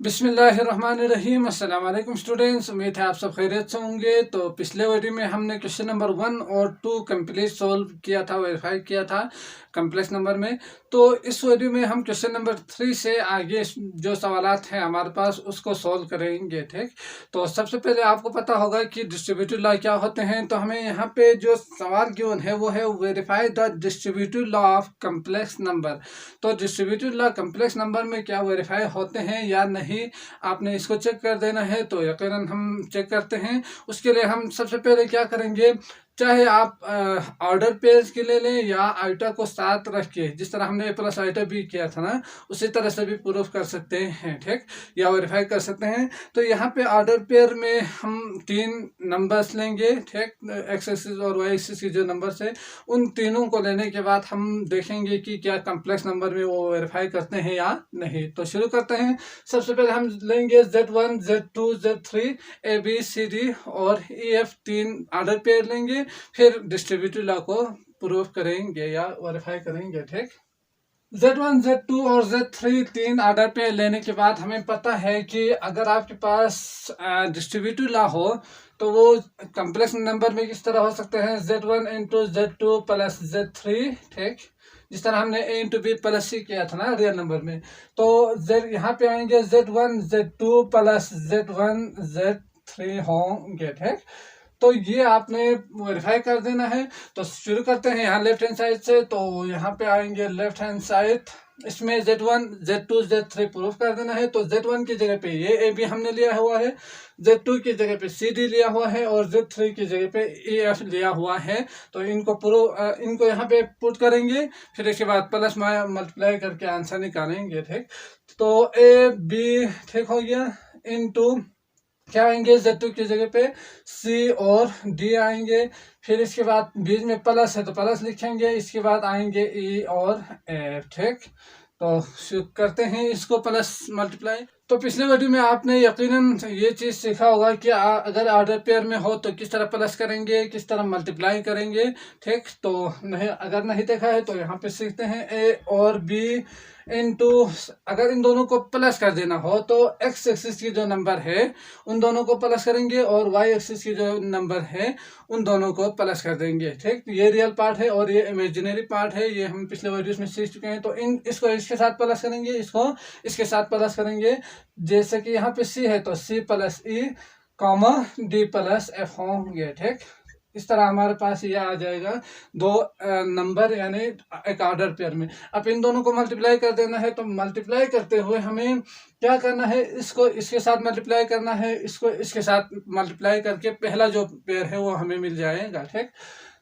बिस्मिल्लाहिर्रहमानिर्रहीम। अस्सलाम वालेकुम स्टूडेंट्स, उम्मीद है आप सब खैरियत से होंगे। तो पिछले वीडियो में हमने क्वेश्चन नंबर 1 और 2 कंप्लीट सॉल्व किया था, वेरीफाई किया था कम्प्लेक्स नंबर में। तो इस वीडियो में हम क्वेश्चन नंबर 3 से आगे जो सवालात हैं हमारे पास उसको सॉल्व करेंगे। ठीक, तो सबसे पहले आपको पता होगा कि डिस्ट्रीब्यूटिव लॉ क्या होते हैं। तो हमें यहाँ पे जो सवाल गिवन है वो है verify the distributive law of complex number. तो डिस्ट्रीब्यूटिव लॉ कम्प्लेक्स नंबर में क्या वेरीफाई होते हैं या नहीं, आपने इसको चेक कर देना है। तो यकीनन हम चेक करते हैं। उसके लिए हम सबसे पहले क्या करेंगे, चाहे आप ऑर्डर पेज के ले लें या आइटा को साथ रख के, जिस तरह हमने ए प्लस आइटा भी किया था ना, उसी तरह से भी प्रूफ कर सकते हैं। ठीक, या वेरीफाई कर सकते हैं। तो यहाँ पे ऑर्डर पेयर में हम 3 नंबर्स लेंगे। ठीक, एक्स एक्सिस और वाई एक्सिस की जो नंबर्स है उन तीनों को लेने के बाद हम देखेंगे कि क्या कम्प्लेक्स नंबर में वो वेरीफाई करते हैं या नहीं। तो शुरू करते हैं। सबसे पहले हम लेंगे Z1, Z2, Z3, ABCD और EF 3 ऑर्डर पेयर लेंगे। फिर डिस्ट्रीब्यूटिव लॉ को प्रूफ करेंगे या वेरीफाई करेंगे। ठीक, Z1, Z2 और Z3 3 ऑर्डर पे लेने के बाद हमें पता है कि अगर आपके पास डिस्ट्रीब्यूटिव लॉ हो तो वो कम्प्लेक्स नंबर में किस तरह हो सकते हैं, Z1 into Z2 plus Z3। ठीक, जिस तरह हमने A into B plus C किया था ना रियल नंबर में। तो Z यहाँ पे आएंगे Z1 Z2 plus Z1 Z3 होंगे। ठीक, तो ये आपने वेरीफाई कर देना है। तो शुरू करते हैं यहाँ लेफ्ट हैंड साइड से। तो यहाँ पे आएंगे लेफ्ट हैंड साइड, इसमें Z1 Z2 Z3 प्रूफ कर देना है। तो Z1 की जगह पे ये AB हमने लिया हुआ है, Z2 की जगह पे CD लिया हुआ है और Z3 की जगह पे EF लिया हुआ है। तो इनको यहाँ पे पुट करेंगे, फिर इसके बाद प्लस मल्टीप्लाई करके आंसर निकालेंगे। ठीक, तो AB ठीक हो गया, इनटू क्या आएंगे, Z2 की जगह पे C और D आएंगे। फिर इसके बाद बीच में प्लस है तो प्लस लिखेंगे, इसके बाद आएंगे E और F। ठीक, तो शुरू करते हैं इसको प्लस मल्टीप्लाई। तो पिछले वीडियो में आपने यकीनन ये चीज़ सीखा होगा कि अगर ऑर्डर पेयर में हो तो किस तरह प्लस करेंगे, किस तरह मल्टीप्लाई करेंगे। ठीक, तो नहीं, अगर नहीं देखा है तो यहाँ पे सीखते हैं। A और B इंटू, अगर इन दोनों को प्लस कर देना हो तो एक्स एक्सिस की जो नंबर है उन दोनों को प्लस करेंगे और वाई एक्सिस की जो नंबर है उन दोनों को प्लस कर देंगे। ठीक, ये रियल पार्ट है और ये इमेजिनरी पार्ट है, ये हम पिछले वीडियोस में सीख चुके हैं। तो इसको इसके साथ प्लस करेंगे, इसको इसके साथ प्लस करेंगे। जैसे कि यहाँ पे C है तो C plus E comma D plus F होंगे। ठीक, इस तरह हमारे पास ये आ जाएगा दो नंबर यानी एक ऑर्डर पेयर में। अब इन दोनों को मल्टीप्लाई कर देना है। तो मल्टीप्लाई करते हुए हमें क्या करना है, इसको इसके साथ मल्टीप्लाई करना है, इसको इसके साथ मल्टीप्लाई करके पहला जो पेयर है वो हमें मिल जाएगा। ठीक,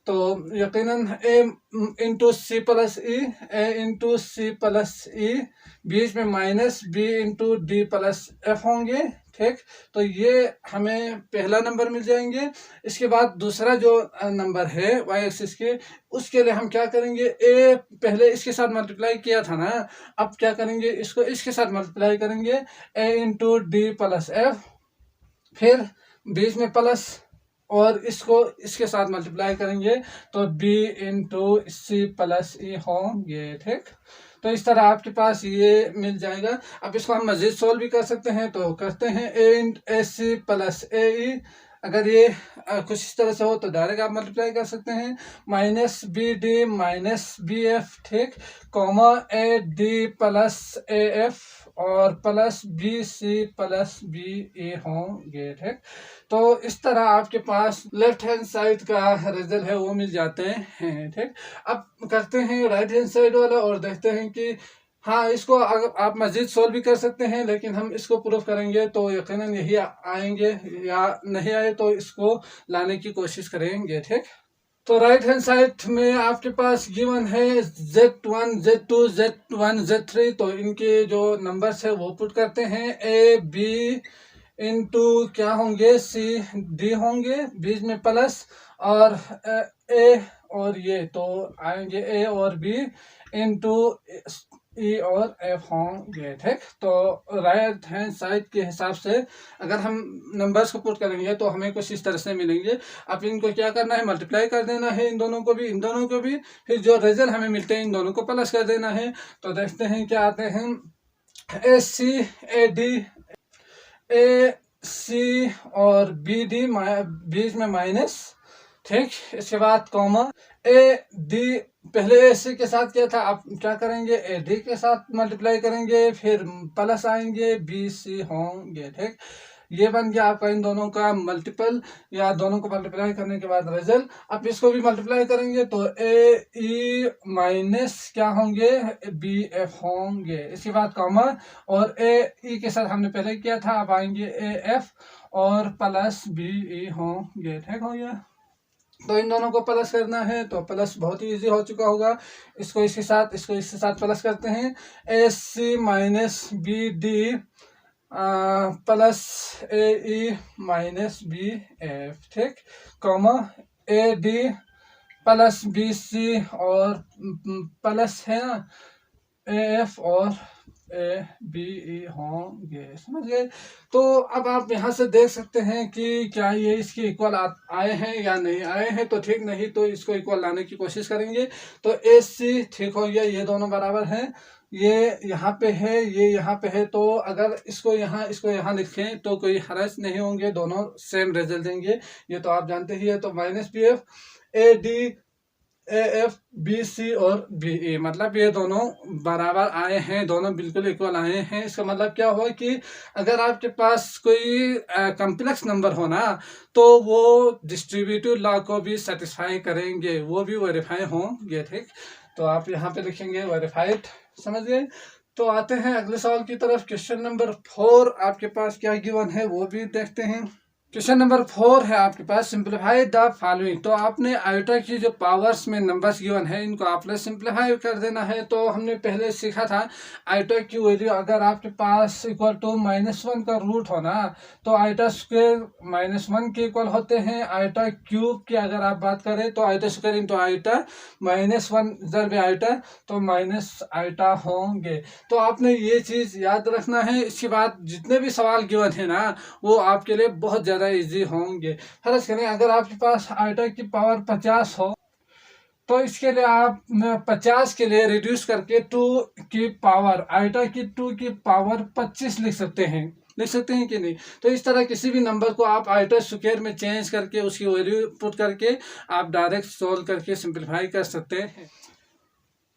तो यकीनन A into C plus E, A into C plus E, बीच में minus B into D plus F होंगे। ठीक, तो ये हमें पहला नंबर मिल जाएंगे। इसके बाद दूसरा जो नंबर है वाई एक्सिस के, उसके लिए हम क्या करेंगे, A पहले इसके साथ मल्टीप्लाई किया था ना, अब क्या करेंगे, इसको इसके साथ मल्टीप्लाई करेंगे, A into D plus F, फिर बीच में प्लस और इसको इसके साथ मल्टीप्लाई करेंगे तो B into C plus E होंगे। ठीक, तो इस तरह आपके पास ये मिल जाएगा। अब इसको हम मजीद सोल्व भी कर सकते हैं। तो करते हैं AC प्लस AE, अगर ये कुछ इस तरह से हो तो डायरेक्ट आप मल्टीप्लाई कर सकते हैं, माइनस BD माइनस BF। ठीक, कॉमा AD प्लस AF और प्लस BC प्लस BA होंगे। ठीक, तो इस तरह आपके पास लेफ्ट हैंड साइड का रिजल्ट है वो मिल जाते हैं। ठीक, अब करते हैं राइट हैंड साइड वाला और देखते हैं कि हाँ, इसको अगर आप मजीद सोल्व भी कर सकते हैं, लेकिन हम इसको प्रूफ करेंगे तो यकीनन यही आएंगे, या नहीं आए तो इसको लाने की कोशिश करेंगे। ठीक, तो राइट हैंड साइड में आपके पास गिवन है Z1 Z2 Z1 Z3। तो इनके जो नंबर्स है वो पुट करते हैं, A B इंटू क्या होंगे, C D होंगे, बीच में प्लस और A और ये तो आएंगे A और B इंटू E और F होंगे। ठीक, तो राइट हैंड साइड के हिसाब से अगर हम नंबर्स को पुट करेंगे तो हमें कुछ इस तरह से मिलेंगे। अब इनको क्या करना है, मल्टीप्लाई कर देना है, इन दोनों को भी इन दोनों को भी, फिर जो रिजल्ट हमें मिलते हैं इन दोनों को प्लस कर देना है। तो देखते हैं क्या आते हैं, AC AD ए सी और बी डी बीच में माइनस, ठीक। इसके बाद कॉमा ए डी, पहले ए सी के साथ क्या था, आप क्या करेंगे ए डी के साथ मल्टीप्लाई करेंगे, फिर प्लस आएंगे बी सी होंगे, ठीक। ये बन गया आपका इन दोनों का मल्टीपल, या दोनों को मल्टीप्लाई करने के बाद रिजल्ट। अब इसको भी मल्टीप्लाई करेंगे तो ए ई माइनस क्या होंगे, बी एफ होंगे। इसके बाद कॉमा और ए ई के साथ हमने पहले किया था, अब आएंगे ए एफ और प्लस बी ई होंगे, ठीक हो गया। तो इन दोनों को प्लस करना है तो प्लस बहुत ही इजी हो चुका होगा। इसको इसके साथ, इसको इसके साथ प्लस करते हैं, A C minus B D plus A E minus B F, ठीक। Comma A D plus B C और प्लस है ना ए एफ और ए बी ई होंगे, समझ गए। तो अब आप यहाँ से देख सकते हैं कि क्या ये इसके इक्वल आए हैं या नहीं आए हैं, तो ठीक, नहीं तो इसको इक्वल लाने की कोशिश करेंगे। तो ए सी ठीक हो गया, ये दोनों बराबर हैं, ये यहाँ पे है, ये यहाँ पे है। तो अगर इसको यहाँ लिखें तो कोई हरज नहीं होंगे, दोनों सेम रिजल्ट देंगे, ये तो आप जानते ही है। तो minus B F A D A F B C और बी ई, मतलब ये दोनों बराबर आए हैं, दोनों बिल्कुल इक्वल आए हैं। इसका मतलब क्या हुआ कि अगर आपके पास कोई कॉम्प्लेक्स नंबर हो ना, तो वो डिस्ट्रीब्यूटिव लॉ को भी सेटिस्फाई करेंगे, वो भी वेरीफाई होंगे, ठीक। तो आप यहाँ पे लिखेंगे वेरीफाइड, समझ गए। तो आते हैं अगले सवाल की तरफ। क्वेश्चन नंबर 4 आपके पास क्या गिवन है वो भी देखते हैं। क्वेश्चन नंबर 4 है आपके पास, सिंप्लीफाई द फॉलोइंग। तो आपने आयोटा की जो पावर्स में नंबर्स गिवन है इनको आपने सिंप्लीफाई कर देना है। तो हमने पहले सीखा था आयोटा की वैल्यू अगर आपके पास इक्वल टू -1 का रूट हो ना, तो आयोटा स्क्वायर -1 के इक्वल होते हैं। आयोटा क्यूब की अगर आप बात करें तो आयोटा स्क्वायर इंटू आयोटा -1 जब आयोटा तो माइनस आयोटा होंगे। तो आपने ये चीज याद रखना है। इसके बाद जितने भी सवाल गिवन है ना, वो आपके लिए बहुत ज्यादा इजी होंगे। फर्ज करें अगर आपके पास आयोटा की पावर 50 हो, तो इसके लिए आप 50 के लिए रिड्यूस करके 2 की पावर आयोटा की 2 की पावर 25 लिख सकते हैं कि नहीं। तो इस तरह किसी भी नंबर को आप आयोटा स्क्वायर में चेंज करके उसकी वैल्यू पुट करके आप डायरेक्ट सोल्व करके सिंप्लीफाई कर सकते हैं।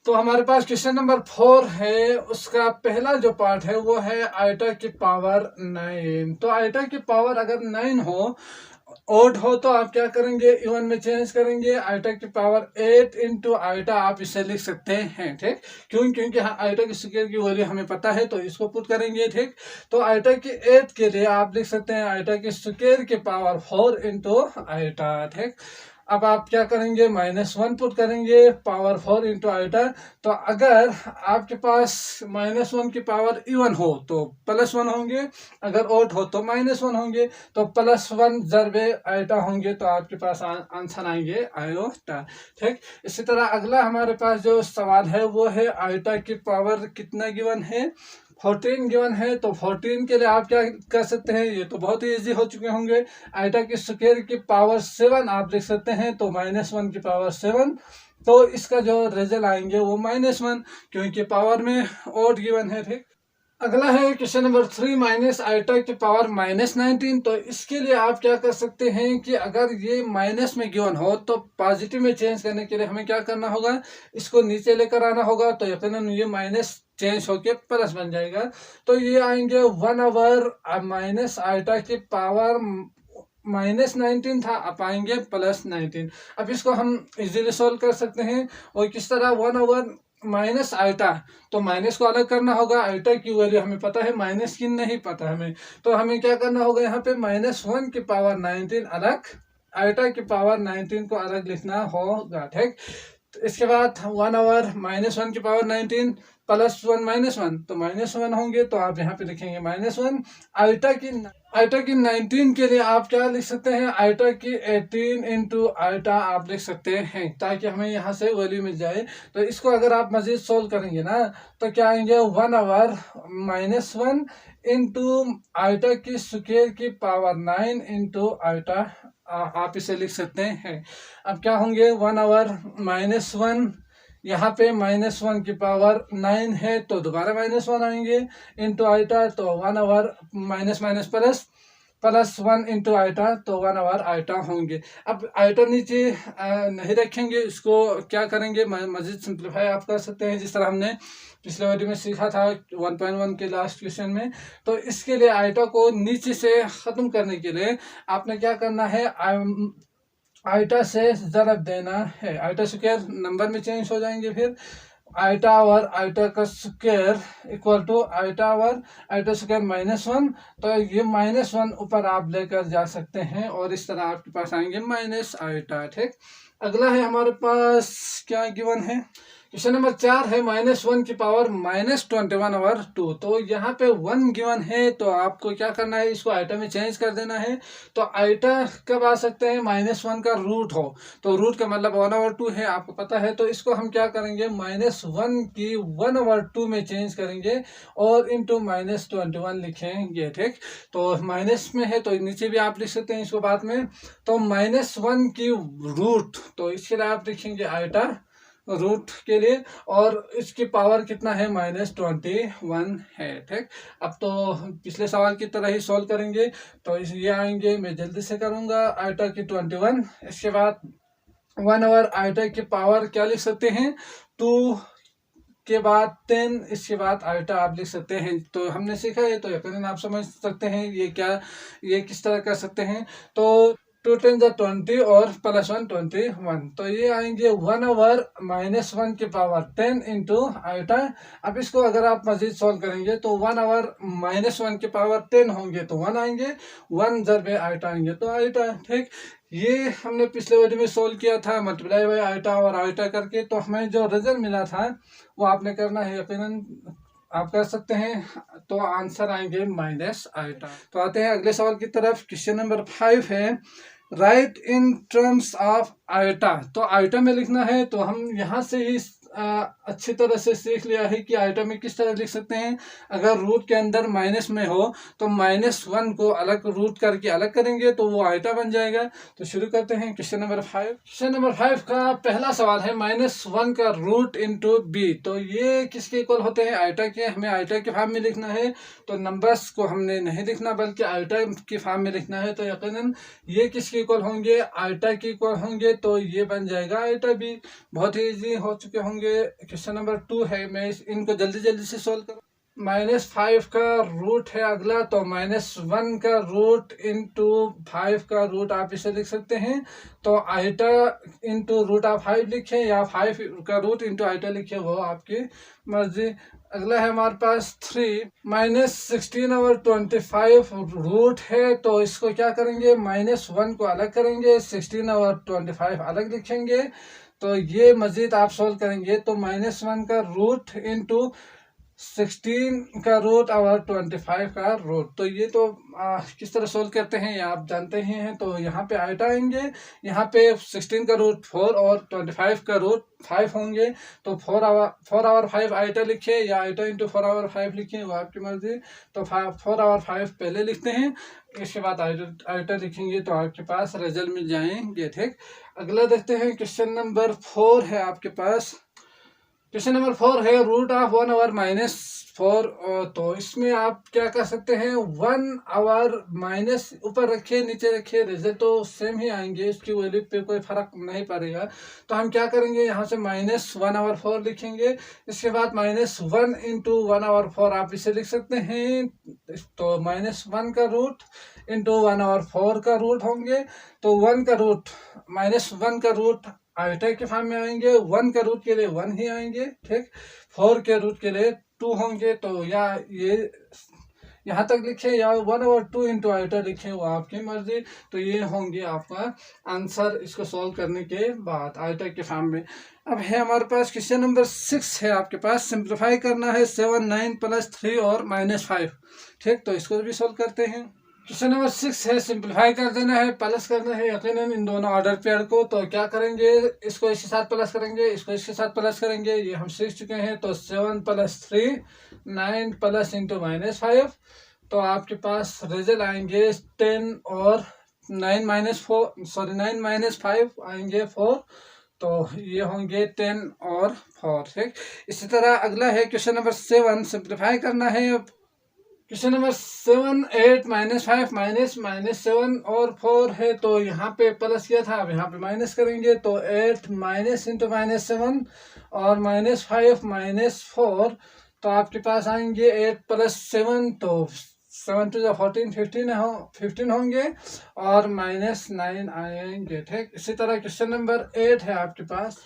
तो हमारे पास क्वेश्चन नंबर 4 है, उसका पहला जो पार्ट है वो है आयोटा की पावर 9। तो आयोटा की पावर अगर 9 हो, ओड हो, तो आप क्या करेंगे, इवन में चेंज करेंगे। आयोटा की पावर 8 इंटू आयोटा आप इसे लिख सकते हैं, ठीक। क्योंकि आयोटा की स्क्वायर की वैल्यू हमें पता है, तो इसको पुट करेंगे, ठीक। तो आयोटा की 8 के लिए आप लिख सकते हैं आयोटा की स्क्वायर की पावर 4 इंटू आयोटा, ठीक। अब आप क्या करेंगे, -1 पुट करेंगे, पावर 4 इंटू आयोटा। तो अगर आपके पास -1 की पावर इवन हो तो +1 होंगे, अगर ओड हो तो -1 होंगे। तो +1 जरबे आयोटा होंगे, तो आपके पास आंसर आएंगे आयोटा, ठीक। इसी तरह अगला हमारे पास जो सवाल है वो है आयोटा की पावर कितना गिवन है, 14 गिवन है। तो 14 के लिए आप क्या कर सकते हैं, ये तो बहुत ही इजी हो चुके होंगे। आयोटा की स्क्वायर की पावर 7 आप लिख सकते हैं, तो -1 की पावर 7। तो इसका जो रिजल्ट आएंगे वो -1, क्योंकि पावर में ओड गिवन है, ठीक। अगला है क्वेश्चन नंबर 3, माइनस आयोटा की पावर -19। तो इसके लिए आप क्या कर सकते हैं कि अगर ये माइनस में गिवन हो तो पॉजिटिव में चेंज करने के लिए हमें क्या करना होगा, इसको नीचे लेकर आना होगा। तो यकीनन ये माइनस चेंज होके प्लस बन जाएगा। तो ये आएंगे 1/- माइनस आयोटा की पावर -19 था, अब आएंगे +19। अब इसको हम इजीली सोल्व कर सकते हैं। और किस तरह, 1/- माइनस आयोटा, तो माइनस को अलग करना होगा। आयोटा की वैल्यू हमें पता है, माइनस की नहीं पता हमें। तो हमें क्या करना होगा, यहाँ पे -1 की पावर 19 अलग, आयोटा की पावर 19 को अलग लिखना होगा, ठीक। तो इसके बाद 1/- -1 की पावर 19 +1 -1, तो -1 होंगे। तो आप यहाँ पे लिखेंगे -1। आयोटा की 19 के लिए आप क्या लिख सकते हैं, आयोटा की 18 इंटू आयोटा आप लिख सकते हैं, ताकि हमें यहाँ से वैल्यू मिल जाए। तो इसको अगर आप मजीद सोल्व करेंगे ना, तो क्या आएंगे, 1/- -1 इंटू आयोटा की स्क्वायर की पावर 9 इंटू आयोटा, आप इसे लिख सकते हैं। अब क्या होंगे, 1/- -1 यहाँ पे -1 की पावर 9 है तो दोबारा -1 आएंगे इंटू आइटा, तो 1 over minus minus plus +1 into eta, तो 1 ओवर आइटा होंगे। अब आइटा नीचे नहीं रखेंगे, इसको क्या करेंगे, मजीद सिंप्लीफाई आप कर सकते हैं जिस तरह हमने पिछले वीडियो में सीखा था 1.1 के लास्ट क्वेश्चन में। तो इसके लिए आइटा को नीचे से ख़त्म करने के लिए आपने क्या करना है, आइटा से ज़रब देना है। आइटा स्क्वायर नंबर में चेंज हो जाएंगे, फिर आइटा और आइटा का स्क्वायर इक्वल टू आइटा और आइटा स्क्वायर -1, तो ये -1 ऊपर आप लेकर जा सकते हैं और इस तरह आपके पास आएंगे माइनस आइटा। ठीक, अगला है हमारे पास क्या गिवन है, क्वेश्चन नंबर 4 है -1 की पावर -21 ओवर 2। तो यहाँ पे 1 गिवन है, तो आपको क्या करना है, इसको आइटा में चेंज कर देना है। तो आइटा कब आ सकते हैं, -1 का रूट हो, तो रूट का मतलब 1 ओवर 2 है, आपको पता है। तो इसको हम क्या करेंगे, -1 की 1 ओवर 2 में चेंज करेंगे और इंटू -21 लिखेंगे। ठीक, तो माइनस में है तो नीचे भी आप लिख सकते हैं इसको बाद में। तो -1 की रूट, तो इसके लिए आप लिखेंगे आइटा रूट के लिए, और इसकी पावर कितना है, -21 है। ठीक, अब तो पिछले सवाल की तरह ही सॉल्व करेंगे। तो ये आएंगे, मैं जल्दी से करूंगा, आइटा की 21, इसके बाद 1 ओवर आइटा की पावर क्या लिख सकते हैं, 2 के बाद 10, इसके बाद आइटा आप लिख सकते हैं। तो हमने सीखा है, तो यकीनन आप समझ सकते हैं ये किस तरह कर सकते हैं। तो 2 10 20 और +1 21, तो ये आएंगे 1 ओवर -1 की पावर 10 इंटू आइटा। अब इसको अगर आप मजीद सॉल्व करेंगे तो 1 ओवर -1 की पावर 10 होंगे तो 1 आएंगे, 1 ज़रबे आइटा आएंगे तो आइटा। ठीक, ये हमने पिछले वीडियो में सोल्व किया था मल्टीप्लाई बाय आइटा और आइटा करके, तो हमें जो रिजल्ट मिला था वो आपने करना है, यकीनन आप कर सकते हैं। तो आंसर आएंगे माइनस आइटा। तो आते हैं अगले सवाल की तरफ, क्वेश्चन नंबर 5 है, write in terms of eta. तो आइटा में लिखना है, तो हम यहाँ से ही अच्छी तरह से सीख लिया है कि आइटा में किस तरह लिख सकते हैं। अगर रूट के अंदर माइनस में हो तो -1 को अलग रूट करके अलग करेंगे तो वो आइटा बन जाएगा। तो शुरू करते हैं क्वेश्चन नंबर 5। क्वेश्चन नंबर 5 का पहला सवाल है -1 का रूट इंटू बी। तो ये किसके इक्वल होते हैं, आइटा के। हमें आइटा के फॉर्म में लिखना है, तो नंबर्स को हमने नहीं लिखना बल्कि आइटा के फॉर्म में लिखना है। तो यकीनन ये किसके इक्वल होंगे, आइटा के इक्वल होंगे, तो ये बन जाएगा आइटा बी। बहुत ही ईजी हो चुके होंगे। क्वेश्चन नंबर 2 है, मैं इनको जल्दी जल्दी से सोल्व करूँ। -5 का रूट है अगला, तो -1 का रूट इंटू 5 का रूट आप इसे लिख सकते हैं। तो आइटा इंटू रूट ऑफ 5 लिखें या 5 का रूट इंटू आइटा लिखें, वो आपकी मर्जी। अगला है हमारे पास 3 -16 ओवर 25 रूट है, तो इसको क्या करेंगे, -1 को अलग करेंगे, 16 ओवर 25 अलग लिखेंगे। तो ये मजीद आप सोल्व करेंगे तो -1 का रूट इंटू 16 का रूट और 25 का रूट। तो ये तो किस तरह सोल्व करते हैं ये आप जानते ही हैं। तो यहाँ पे आइटा आएंगे, यहाँ पे 16 का रूट 4 और 25 का रूट 5 होंगे। तो 4 ओवर 5 आइटा लिखे या आइटा इंटू 4 ओवर 5 लिखे, वो आपकी मर्जी। तो 4 ओवर 5 पहले लिखते हैं, इसके बाद आइटा लिखेंगे तो आपके पास रिजल्ट मिल जाएंगे। ठीक, अगला देखते हैं क्वेश्चन नंबर 4 है आपके पास। क्वेश्चन नंबर 4 है रूट ऑफ 1 ओवर -4। तो इसमें आप क्या कर सकते हैं, 1 ओवर माइनस ऊपर रखिए नीचे रखिए, रिजल्ट तो सेम ही आएंगे, इसकी वैल्यू पे कोई फर्क नहीं पड़ेगा। तो हम क्या करेंगे, यहाँ से -1 ओवर 4 लिखेंगे, इसके बाद -1 इंटू 1 ओवर 4 आप इसे लिख सकते हैं। तो -1 का रूट इंटू 1 ओवर 4 का रूट होंगे। तो 1 का रूट -1 का रूट आइटा के फॉर्म में आएंगे, 1 का रूट के लिए 1 ही आएंगे। ठीक, 4 के रूट के लिए 2 होंगे। तो या ये यहाँ तक लिखे या 1 ओवर 2 इंटू आइटा लिखे, वो आपकी मर्जी। तो ये होंगे आपका आंसर इसको सॉल्व करने के बाद आइटा के फॉर्म में। अब है हमारे पास क्वेश्चन नंबर 6 है आपके पास, सिंप्लीफाई करना है 7 9 +3 और -5। ठीक, तो इसको भी सॉल्व करते हैं। क्वेश्चन नंबर 6 है, सिंप्लीफाई कर देना है, प्लस करना है यकीनन इन दोनों ऑर्डर पेयर को। तो क्या करेंगे, इसको इसके साथ प्लस करेंगे, इसको इसके साथ प्लस करेंगे, ये हम सीख चुके हैं। तो 7 + 3 9 प्लस इंटू -5। तो आपके पास रिजल्ट आएंगे 10 और 9 - 5 आएंगे 4। तो ये होंगे 10 और 4। ठीक, इसी तरह अगला है क्वेश्चन नंबर 7, सिंप्लीफाई करना है। क्वेश्चन नंबर 7, 8 -5 -7 और 4 है, तो यहाँ पे प्लस किया था, अब यहाँ पे माइनस करेंगे, तो 8 माइनस इंटू -7 और -5 -4, तो आपके पास आएंगे 8 + 7, तो 7 × 2 = 14 15 होंगे और -9 आएंगे। ठीक, इसी तरह क्वेश्चन नंबर 8 है आपके पास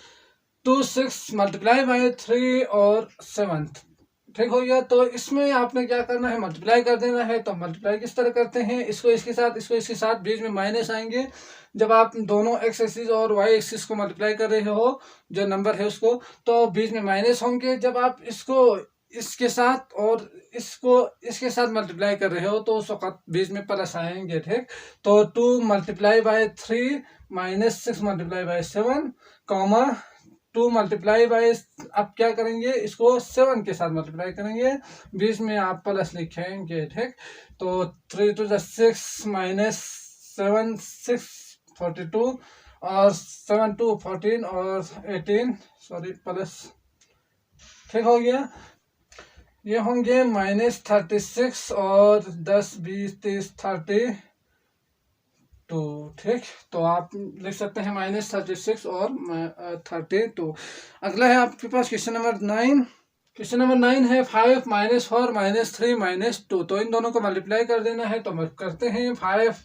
2 6 × 3 और 7। ठीक हो गया, तो इसमें आपने क्या करना है, मल्टीप्लाई कर देना है। तो मल्टीप्लाई किस तरह करते हैं, इसको इसके साथ, इसको इसके साथ, बीच में माइनस आएंगे। जब आप दोनों एक्स एक्सिस और वाई एक्सिस को मल्टीप्लाई कर रहे हो, जो नंबर है उसको, तो बीच में माइनस होंगे। जब आप इसको इसके साथ और इसको इसके साथ मल्टीप्लाई कर रहे हो, तो उस वक्त बीच में प्लस आएंगे। ठीक, तो 2 × 3 -6 × 7, कॉमा 2 × आप क्या करेंगे, इसको 7 के साथ मल्टीप्लाई करेंगे, बीच में आप प्लस लिखेंगे। ठीक, तो 3 × 2 = 6 -7 6 42 और 7 2 14 और 18 सॉरी प्लस। ठीक हो गया, ये होंगे -36 और 10 20 30 32। ठीक, तो आप लिख सकते हैं -36 और 32। अगला है आपके पास क्वेश्चन नंबर 9। क्वेश्चन नंबर 9 है 5 -4 -3 -2, तो इन दोनों को मल्टीप्लाई कर देना है। तो करते हैं 5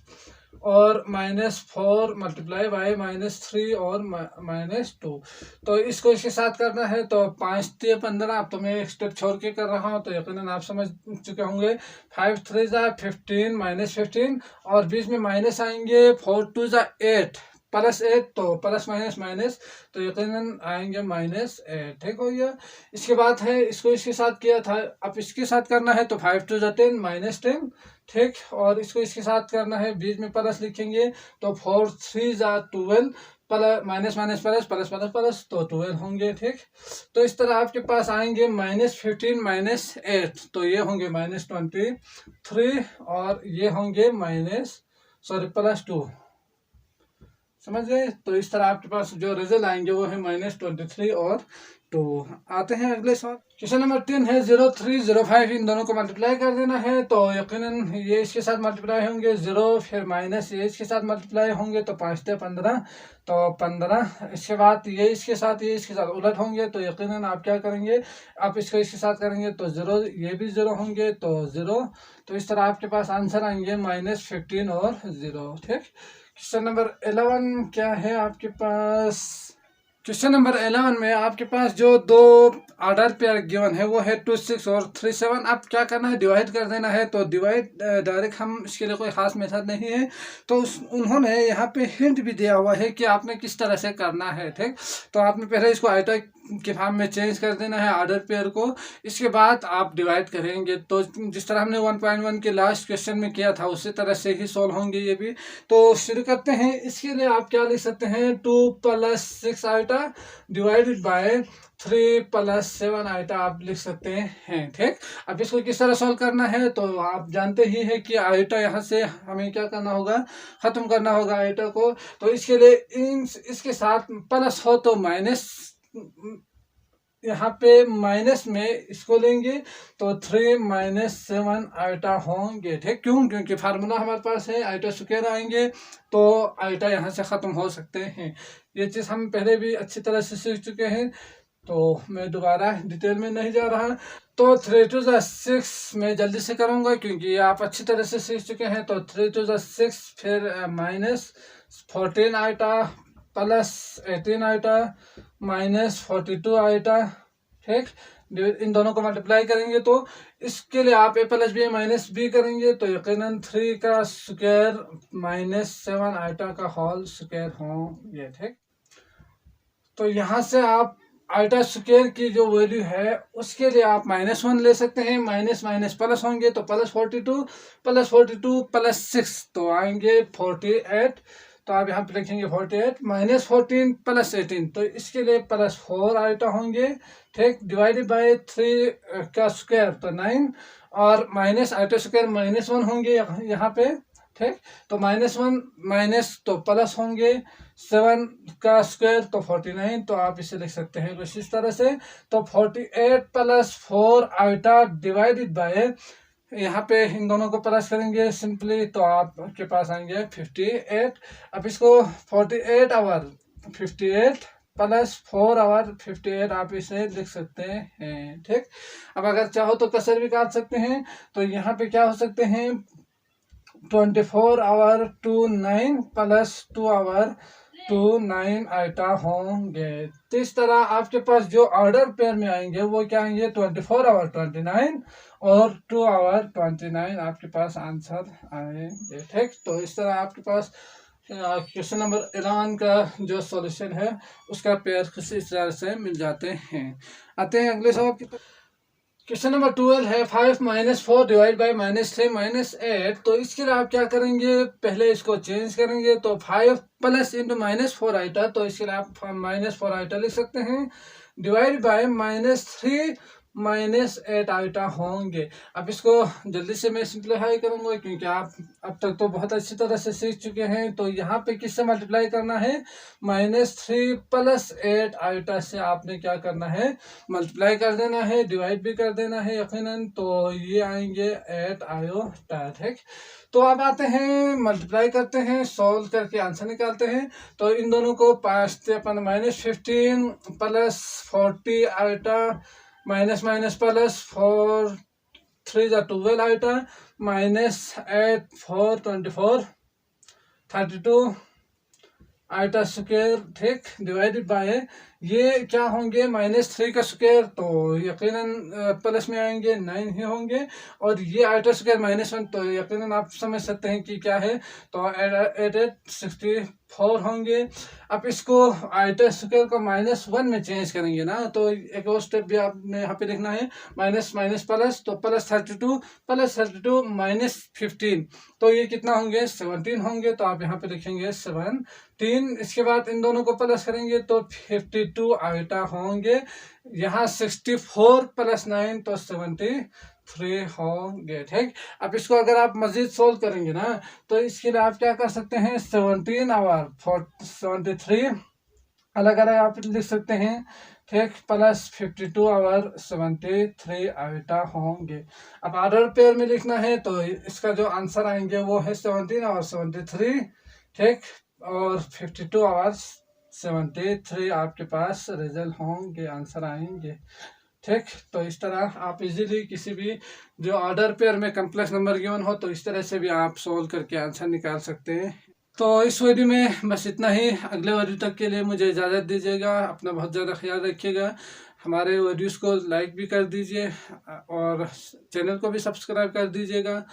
और -4 मल्टीप्लाई बाय -3 और -2, तो इसको इसके साथ करना है। तो 5 × 15, अब तो मैं एक स्टेप छोड़ के कर रहा हूँ, तो यकीनन आप समझ चुके होंगे। 5 × 3 = 15 -15 और बीच में माइनस आएंगे। 4 × 2 = 8 +8, तो प्लस माइनस माइनस, तो यकीनन आएंगे -8। ठीक हो गया, इसके बाद है इसको इसके साथ किया था, अब इसके साथ करना है। तो 5 × 2 = 10 -10। ठीक, और इसको इसके साथ करना है, बीच में प्लस लिखेंगे। तो 4 × 3 = 12 minus minus plus plus plus plus, तो 12 होंगे। ठीक, तो इस तरह आपके पास आएंगे -15 -8, तो ये होंगे -23 और ये होंगे +2। समझ गए, तो इस तरह आपके पास जो रिजल्ट आएंगे वो है -23 और 2। आते हैं अगले सवाल, क्वेश्चन नंबर 10 है 0 3 0 5, इन दोनों को मल्टीप्लाई कर देना है। तो यकीनन ये इसके साथ मल्टीप्लाई होंगे 0, फिर माइनस ये इसके साथ मल्टीप्लाई होंगे, तो 5 × 15, तो 15। इसके बाद ये इसके साथ उलट होंगे, तो यकीनन आप क्या करेंगे, आप इसको इसके साथ करेंगे, तो 0, ये भी 0 होंगे, तो 0। तो इस तरह आपके पास आंसर आएंगे -15 और 0। ठीक, क्वेश्चन नंबर 11 क्या है आपके पास, क्वेश्चन नंबर 11 में आपके पास जो दो ऑर्डर पेयर गिवन है वो है 2 6 और 3 7। अब क्या करना है, डिवाइड कर देना है। तो डिवाइड डायरेक्ट हम इसके लिए कोई खास मेथड नहीं है, तो उन्होंने यहाँ पे हिंट भी दिया हुआ है कि आपने किस तरह से करना है। ठीक, तो आपने पहले इसको आइटा के फॉर्म में चेंज कर देना है ऑर्डर पेयर को, इसके बाद आप डिवाइड करेंगे। तो जिस तरह हमने 1.1 के लास्ट क्वेश्चन में किया था उसी तरह से ही सॉल्व होंगे ये भी। तो शुरू करते हैं। इसके लिए आप क्या लिख सकते हैं, 2 + 6 आइटा डिवाइडेड बाय 3 + 7 आइटा आप लिख सकते हैं। ठीक, अब इसको किस तरह सॉल्व करना है, तो आप जानते ही हैं कि आइटा यहाँ से हमें क्या करना होगा, ख़त्म करना होगा आइटा को। तो इसके लिए इसके साथ प्लस हो तो माइनस, यहाँ पे माइनस में इसको लेंगे, तो 3 - 7 आइटा होंगे। ठीक, क्यों, क्योंकि फार्मूला हमारे पास है, आइटा स्क्वायर आएंगे, तो आइटा यहाँ से ख़त्म हो सकते हैं। ये चीज़ हम पहले भी अच्छी तरह से सीख चुके हैं, तो मैं दोबारा डिटेल में नहीं जा रहा। तो 3 × 2 = 6 मैं जल्दी से करूँगा क्योंकि आप अच्छी तरह से सीख चुके हैं। तो 3 × 2 = 6, फिर -14 आइटा +18 आइटा -42 आइटा। ठीक, इन दोनों को मल्टीप्लाई करेंगे, तो इसके लिए आप a + b - b करेंगे, तो यकीनन 3 का स्क्वायर -7 आइटा का होल स्क्वायर होंगे। ठीक, तो यहाँ से आप आइटा स्क्वायर की जो वैल्यू है उसके लिए आप -1 ले सकते हैं, माइनस माइनस प्लस होंगे, तो +42 + 6, तो आएंगे 48। तो आप यहाँ पे लिखेंगे 48 -14 + 18, तो इसके लिए +4 आइटा होंगे। ठीक, डिवाइडेड बाय 3 का स्क्वायर, तो 9, और माइनस आइटा स्क्वायर -1 होंगे यहाँ पे। ठीक, तो -1 माइनस तो प्लस होंगे, 7 का स्क्वायर तो 49, तो आप इसे लिख सकते हैं कुछ इस तरह से। तो 48 प्लस 4 आइटा डिवाइडेड बाय, यहाँ पे इन दोनों को प्लस करेंगे सिंपली तो आपके पास आएंगे 58। अब इसको 48 आवर 58 प्लस 4 आवर 58 आप इसे लिख सकते हैं, ठीक। अब अगर चाहो तो कसर भी काट सकते हैं, तो यहाँ पे क्या हो सकते हैं 24 आवर 29 प्लस 2 आवर 29 आइटा होंगे। तो इस तरह आपके पास जो ऑर्डर पेयर में आएंगे वो क्या आएंगे 24 आवर 29 और 2 आवर 29 आपके पास आंसर आएंगे, ठीक। तो इस तरह आपके पास क्वेश्चन नंबर 11 का जो सॉल्यूशन है उसका पेयर कुछ इस तरह से मिल जाते हैं। आते हैं अगले सवाल की। क्वेश्चन नंबर 12 है 5 माइनस 4 डिवाइड बाई -3 -8। तो इसके लिए आप क्या करेंगे, पहले इसको चेंज करेंगे। तो 5 प्लस इंटू -4 आइटा, तो इसके लिए आप -4 आइटा लिख सकते हैं, डिवाइड बाय -3 -8 आइटा होंगे। अब इसको जल्दी से मैं सिंप्लीफाई करूंगा क्योंकि आप अब तक तो बहुत अच्छी तरह से सीख चुके हैं। तो यहाँ पे किससे मल्टीप्लाई करना है, -3 प्लस 8 आइटा से आपने क्या करना है, मल्टीप्लाई कर देना है, डिवाइड भी कर देना है यकीनन। तो ये आएंगे 8 आयोटा, ठीक। तो अब आते हैं मल्टीप्लाई करते हैं, सॉल्व करके आंसर निकालते हैं। तो इन दोनों को 5 से अपन -15 plus 40 eta minus minus plus 4 3 जा 12 आइटा -8 4 24 32 आइटा स्क्वायर, ठीक, डिवाइडेड बाय ये क्या होंगे -3 का स्क्वायर, तो यकीनन प्लस में आएंगे 9 ही होंगे। और ये आइटा स्क्वायर -1, तो यकीनन आप समझ सकते हैं कि क्या है, तो 8 64 होंगे। अब इसको आइटा स्क्वायर को -1 में चेंज करेंगे ना, तो एक और स्टेप भी आपने यहाँ पे लिखना है, माइनस माइनस प्लस, तो प्लस 32 प्लस 32 -15, तो ये कितना होंगे 17 होंगे। तो आप यहाँ पे लिखेंगे 17। इसके बाद इन दोनों को प्लस करेंगे तो 52 आइटा होंगे। यहाँ 64 प्लस 9 तो 73 होंगे, ठीक। अब इसको अगर आप मजीद सोल्व करेंगे ना, तो इसके लिए आप क्या कर सकते हैं 17 आवर 73 अलग अलग आप लिख सकते हैं, ठीक, प्लस 52 आवर 73 आइटा होंगे। अब ऑर्डर पेयर में लिखना है तो इसका जो आंसर आएंगे वो है 17 आवर 73, ठीक, और 52 आवर्स 73 आपके पास रिजल्ट होंगे, आंसर आएंगे, ठीक। तो इस तरह आप इजीली किसी भी जो ऑर्डर पेयर में कम्प्लेक्स नंबर गिवन हो तो इस तरह से भी आप सोल्व करके आंसर निकाल सकते हैं। तो इस वीडियो में बस इतना ही। अगले वीडियो तक के लिए मुझे इजाज़त दीजिएगा। अपना बहुत ज़्यादा ख्याल रखिएगा। हमारे वीडियोस को लाइक भी कर दीजिए और चैनल को भी सब्सक्राइब कर दीजिएगा।